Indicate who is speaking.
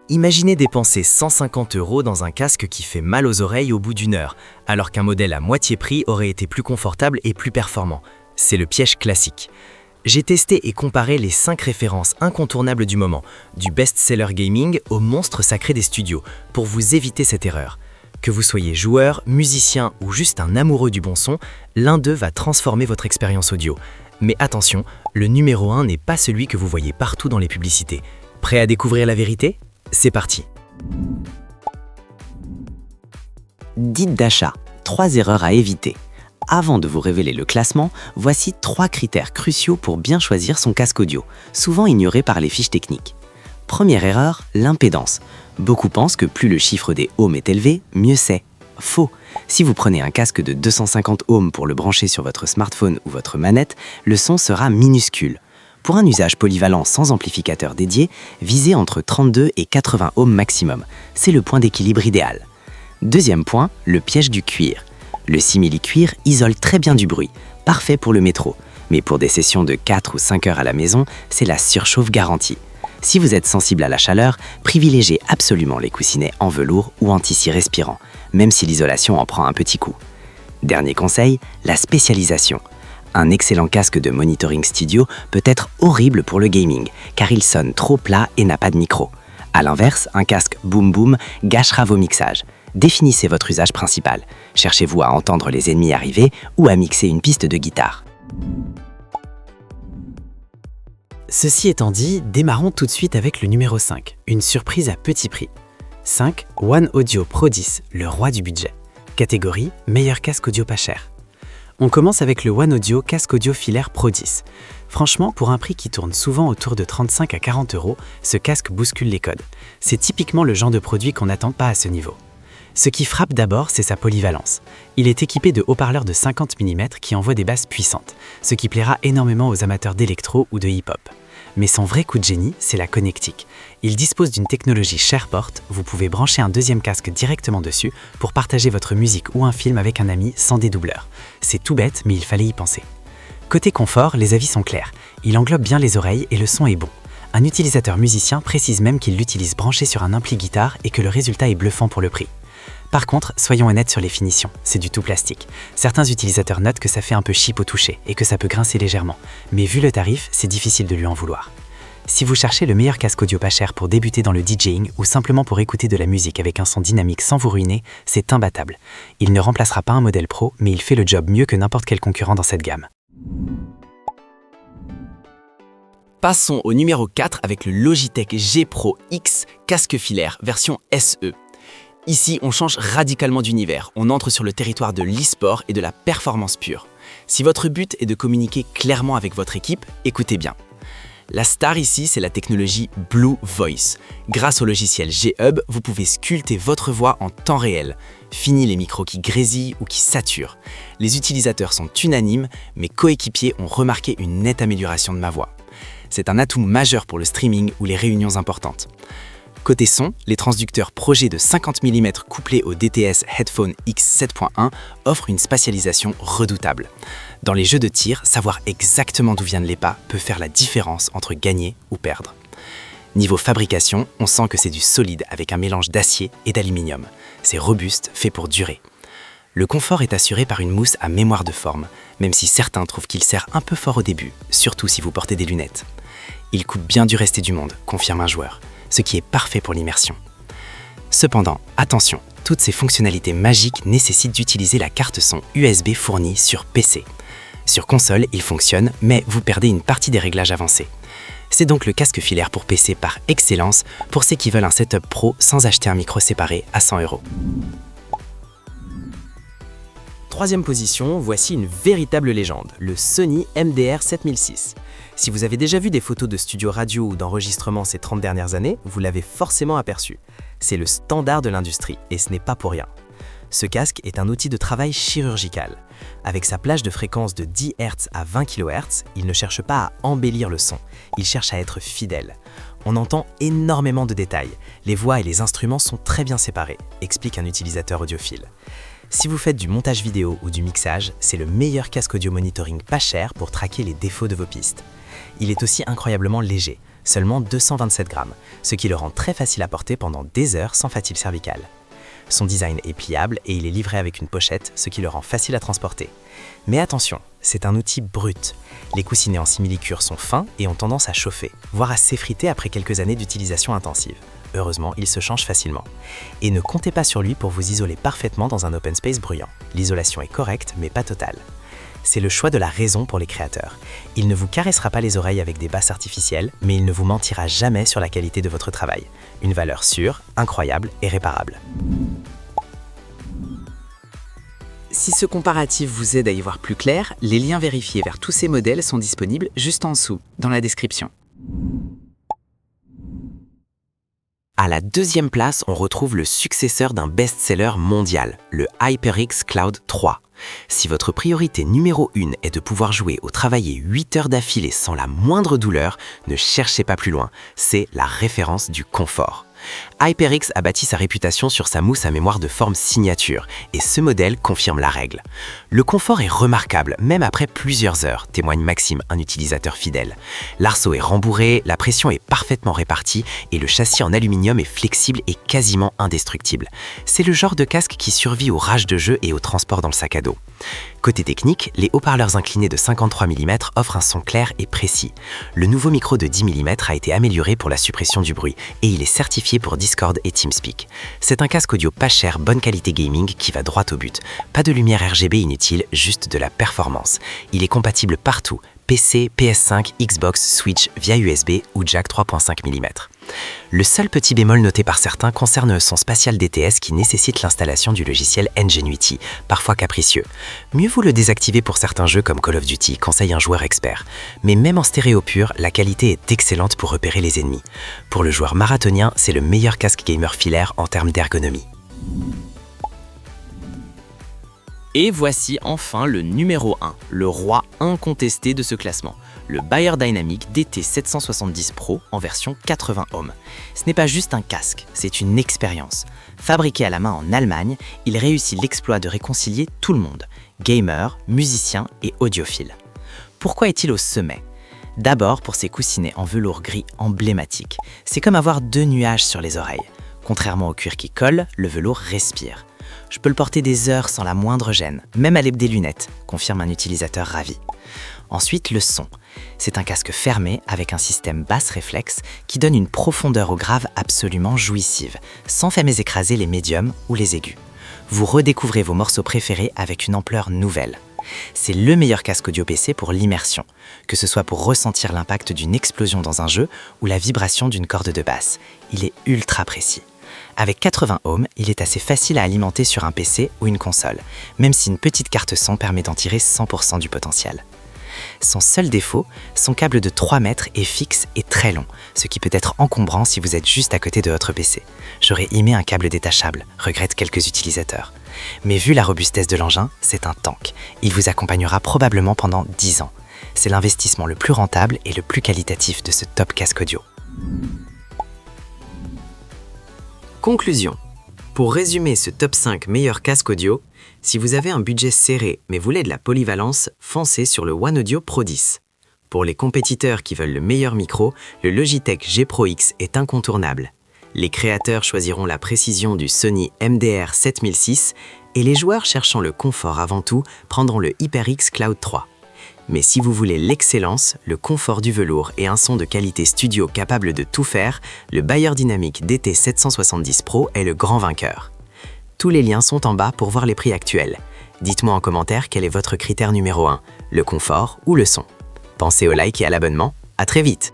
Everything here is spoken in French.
Speaker 1: Imaginez dépenser 150 € dans un casque qui fait mal aux oreilles au bout d'une heure, alors qu'un modèle à moitié prix aurait été plus confortable et plus performant. C'est le piège classique. J'ai testé et comparé les 5 références incontournables du moment, du best-seller gaming au monstre sacré des studios, pour vous éviter cette erreur. Que vous soyez joueur, musicien ou juste un amoureux du bon son, l'un d'eux va transformer votre expérience audio. Mais attention, le numéro 1 n'est pas celui que vous voyez partout dans les publicités. Prêt à découvrir la vérité ? C'est parti.
Speaker 2: Dites d'achat, 3 erreurs à éviter. Avant de vous révéler le classement, voici 3 critères cruciaux pour bien choisir son casque audio, souvent ignorés par les fiches techniques. Première erreur, l'impédance. Beaucoup pensent que plus le chiffre des ohms est élevé, mieux c'est. Faux. Si vous prenez un casque de 250 ohms pour le brancher sur votre smartphone ou votre manette, le son sera minuscule. Pour un usage polyvalent sans amplificateur dédié, visez entre 32 et 80 ohms maximum. C'est le point d'équilibre idéal. Deuxième point, le piège du cuir. Le simili-cuir isole très bien du bruit, parfait pour le métro. Mais pour des sessions de 4 ou 5 heures à la maison, c'est la surchauffe garantie. Si vous êtes sensible à la chaleur, privilégiez absolument les coussinets en velours ou en tissu respirant, même si l'isolation en prend un petit coup. Dernier conseil, la spécialisation. Un excellent casque de monitoring studio peut être horrible pour le gaming, car il sonne trop plat et n'a pas de micro. A l'inverse, un casque boom boom gâchera vos mixages. Définissez votre usage principal. Cherchez-vous à entendre les ennemis arriver ou à mixer une piste de guitare.
Speaker 3: Ceci étant dit, démarrons tout de suite avec le numéro 5, une surprise à petit prix. 5. One Audio Pro 10, le roi du budget. Catégorie, meilleur casque audio pas cher. On commence avec le One Audio casque audio filaire Pro 10. Franchement, pour un prix qui tourne souvent autour de 35 à 40 €, ce casque bouscule les codes. C'est typiquement le genre de produit qu'on n'attend pas à ce niveau. Ce qui frappe d'abord, c'est sa polyvalence. Il est équipé de haut-parleurs de 50 mm qui envoient des basses puissantes, ce qui plaira énormément aux amateurs d'électro ou de hip-hop. Mais son vrai coup de génie, c'est la connectique. Il dispose d'une technologie SharePort, vous pouvez brancher un deuxième casque directement dessus pour partager votre musique ou un film avec un ami sans dédoubleur. C'est tout bête, mais il fallait y penser. Côté confort, les avis sont clairs. Il englobe bien les oreilles et le son est bon. Un utilisateur musicien précise même qu'il l'utilise branché sur un ampli guitare et que le résultat est bluffant pour le prix. Par contre, soyons honnêtes sur les finitions, c'est du tout plastique. Certains utilisateurs notent que ça fait un peu cheap au toucher et que ça peut grincer légèrement. Mais vu le tarif, c'est difficile de lui en vouloir. Si vous cherchez le meilleur casque audio pas cher pour débuter dans le DJing ou simplement pour écouter de la musique avec un son dynamique sans vous ruiner, c'est imbattable. Il ne remplacera pas un modèle pro, mais il fait le job mieux que n'importe quel concurrent dans cette gamme.
Speaker 1: Passons au numéro 4 avec le Logitech G Pro X casque filaire version SE. Ici, on change radicalement d'univers. On entre sur le territoire de l'e-sport et de la performance pure. Si votre but est de communiquer clairement avec votre équipe, écoutez bien. La star ici, c'est la technologie Blue Voice. Grâce au logiciel G-Hub, vous pouvez sculpter votre voix en temps réel. Fini les micros qui grésillent ou qui saturent. Les utilisateurs sont unanimes, mes coéquipiers ont remarqué une nette amélioration de ma voix. C'est un atout majeur pour le streaming ou les réunions importantes. Côté son, les transducteurs Projet de 50 mm couplés au DTS Headphone X 7.1 offrent une spatialisation redoutable. Dans les jeux de tir, savoir exactement d'où viennent les pas peut faire la différence entre gagner ou perdre. Niveau fabrication, on sent que c'est du solide avec un mélange d'acier et d'aluminium. C'est robuste, fait pour durer. Le confort est assuré par une mousse à mémoire de forme, même si certains trouvent qu'il sert un peu fort au début, surtout si vous portez des lunettes. Il coupe bien du reste du monde, confirme un joueur, ce qui est parfait pour l'immersion. Cependant, attention, toutes ces fonctionnalités magiques nécessitent d'utiliser la carte son USB fournie sur PC. Sur console, il fonctionne, mais vous perdez une partie des réglages avancés. C'est donc le casque filaire pour PC par excellence pour ceux qui veulent un setup pro sans acheter un micro séparé à 100 €.
Speaker 3: Troisième position, voici une véritable légende, le Sony MDR 7006. Si vous avez déjà vu des photos de studio radio ou d'enregistrement ces 30 dernières années, vous l'avez forcément aperçu. C'est le standard de l'industrie, et ce n'est pas pour rien. Ce casque est un outil de travail chirurgical. Avec sa plage de fréquence de 10 Hz à 20 kHz, il ne cherche pas à embellir le son, il cherche à être fidèle. On entend énormément de détails, les voix et les instruments sont très bien séparés, explique un utilisateur audiophile. Si vous faites du montage vidéo ou du mixage, c'est le meilleur casque audio monitoring pas cher pour traquer les défauts de vos pistes. Il est aussi incroyablement léger, seulement 227 grammes, ce qui le rend très facile à porter pendant des heures sans fatigue cervicale. Son design est pliable et il est livré avec une pochette, ce qui le rend facile à transporter. Mais attention, c'est un outil brut. Les coussinets en simili-cuir sont fins et ont tendance à chauffer, voire à s'effriter après quelques années d'utilisation intensive. Heureusement, il se change facilement. Et ne comptez pas sur lui pour vous isoler parfaitement dans un open space bruyant. L'isolation est correcte, mais pas totale. C'est le choix de la raison pour les créateurs. Il ne vous caressera pas les oreilles avec des basses artificielles, mais il ne vous mentira jamais sur la qualité de votre travail. Une valeur sûre, incroyable et réparable.
Speaker 1: Si ce comparatif vous aide à y voir plus clair, les liens vérifiés vers tous ces modèles sont disponibles juste en dessous, dans la description.
Speaker 2: À la deuxième place, on retrouve le successeur d'un best-seller mondial, le HyperX Cloud 3. Si votre priorité numéro 1 est de pouvoir jouer ou travailler 8 heures d'affilée sans la moindre douleur, ne cherchez pas plus loin, c'est la référence du confort. HyperX a bâti sa réputation sur sa mousse à mémoire de forme signature, et ce modèle confirme la règle. Le confort est remarquable, même après plusieurs heures, témoigne Maxime, un utilisateur fidèle. L'arceau est rembourré, la pression est parfaitement répartie, et le châssis en aluminium est flexible et quasiment indestructible. C'est le genre de casque qui survit aux rages de jeu et au transport dans le sac à dos. Côté technique, les haut-parleurs inclinés de 53 mm offrent un son clair et précis. Le nouveau micro de 10 mm a été amélioré pour la suppression du bruit et il est certifié pour Discord et TeamSpeak. C'est un casque audio pas cher, bonne qualité gaming qui va droit au but. Pas de lumière RGB inutile, juste de la performance. Il est compatible partout, PC, PS5, Xbox, Switch via USB ou jack 3.5 mm. Le seul petit bémol noté par certains concerne son spatial DTS qui nécessite l'installation du logiciel Ngenuity, parfois capricieux. Mieux vaut le désactiver pour certains jeux comme Call of Duty, conseille un joueur expert. Mais même en stéréo pur, la qualité est excellente pour repérer les ennemis. Pour le joueur marathonien, c'est le meilleur casque gamer filaire en termes d'ergonomie.
Speaker 1: Et voici enfin le numéro 1, le roi incontesté de ce classement, le Beyerdynamic DT770 Pro en version 80 ohms. Ce n'est pas juste un casque, c'est une expérience. Fabriqué à la main en Allemagne, il réussit l'exploit de réconcilier tout le monde, gamers, musiciens et audiophiles. Pourquoi est-il au sommet ? D'abord pour ses coussinets en velours gris emblématique. C'est comme avoir 2 nuages sur les oreilles. Contrairement au cuir qui colle, le velours respire. Je peux le porter des heures sans la moindre gêne, même à l'aide des lunettes, confirme un utilisateur ravi. Ensuite, le son. C'est un casque fermé avec un système basse réflexe qui donne une profondeur au grave absolument jouissive, sans jamais écraser les médiums ou les aigus. Vous redécouvrez vos morceaux préférés avec une ampleur nouvelle. C'est le meilleur casque audio PC pour l'immersion, que ce soit pour ressentir l'impact d'une explosion dans un jeu ou la vibration d'une corde de basse. Il est ultra précis. Avec 80 ohms, il est assez facile à alimenter sur un PC ou une console, même si une petite carte son permet d'en tirer 100% du potentiel. Son seul défaut, son câble de 3 mètres est fixe et très long, ce qui peut être encombrant si vous êtes juste à côté de votre PC. J'aurais aimé un câble détachable, regrettent quelques utilisateurs. Mais vu la robustesse de l'engin, c'est un tank. Il vous accompagnera probablement pendant 10 ans. C'est l'investissement le plus rentable et le plus qualitatif de ce top casque audio. Conclusion. Pour résumer ce top 5 meilleurs casques audio, si vous avez un budget serré mais voulez de la polyvalence, foncez sur le One Audio Pro 10. Pour les compétiteurs qui veulent le meilleur micro, le Logitech G Pro X est incontournable. Les créateurs choisiront la précision du Sony MDR 7006 et les joueurs cherchant le confort avant tout prendront le HyperX Cloud 3. Mais si vous voulez l'excellence, le confort du velours et un son de qualité studio capable de tout faire, le Beyerdynamic DT770 Pro est le grand vainqueur. Tous les liens sont en bas pour voir les prix actuels. Dites-moi en commentaire quel est votre critère numéro 1, le confort ou le son. Pensez au like et à l'abonnement. À très vite!